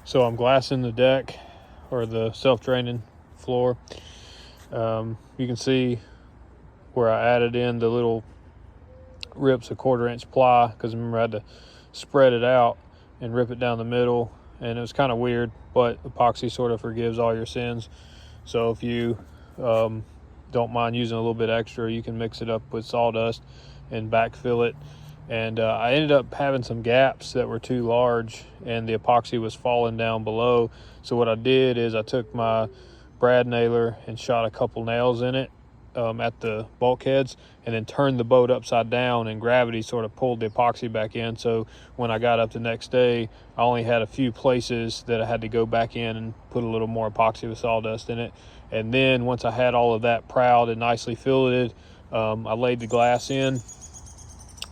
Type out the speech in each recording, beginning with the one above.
So I'm glassing the deck, or the self-draining floor. You can see where I added in the little rips of 1/4 inch ply, because remember I had to spread it out and rip it down the middle, and it was kind of weird, but epoxy sort of forgives all your sins. So if you don't mind using a little bit extra, you can mix it up with sawdust and backfill it. And I ended up having some gaps that were too large, and the epoxy was falling down below. So what I did is I took my brad nailer and shot a couple nails in it at the bulkheads, and then turned the boat upside down, and gravity sort of pulled the epoxy back in. So when I got up the next day, I only had a few places that I had to go back in and put a little more epoxy with sawdust in it. And then once I had all of that proud and nicely filleted, I laid the glass in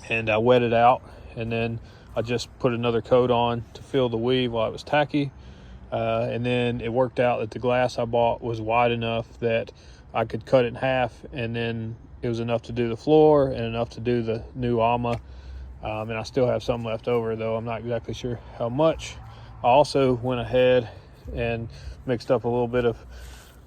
and I wet it out, and then I just put another coat on to fill the weave while it was tacky. And then it worked out that the glass I bought was wide enough that I could cut it in half, and then it was enough to do the floor and enough to do the new AMA. And I still have some left over, though I'm not exactly sure how much. I also went ahead and mixed up a little bit of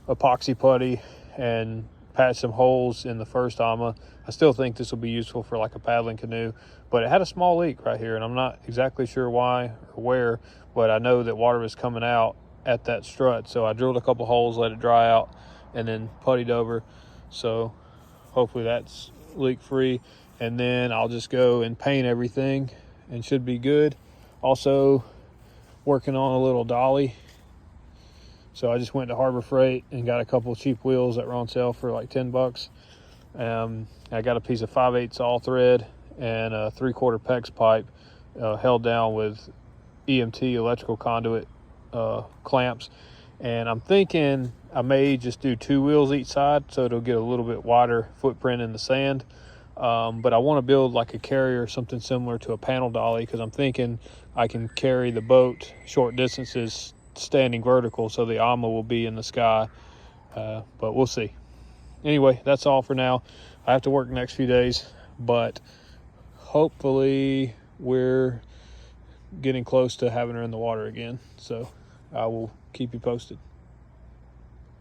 epoxy putty and patched some holes in the first AMA. I still think this will be useful for like a paddling canoe, but it had a small leak right here, and I'm not exactly sure why or where, but I know that water was coming out at that strut. So I drilled a couple holes, let it dry out, and then puttied over. So hopefully that's leak free. And then I'll just go and paint everything and should be good. Also working on a little dolly. So I just went to Harbor Freight and got a couple of cheap wheels that were on sale for like 10 bucks. I got a piece of 5/8 saw thread and a 3/4 PEX pipe held down with EMT electrical conduit clamps. And I'm thinking I may just do 2 wheels each side, so it'll get a little bit wider footprint in the sand. But I want to build like a carrier or something similar to a panel dolly, because I'm thinking I can carry the boat short distances standing vertical, so the AMA will be in the sky. But we'll see. Anyway, that's all for now. I have to work the next few days, but hopefully we're getting close to having her in the water again. So I will keep you posted.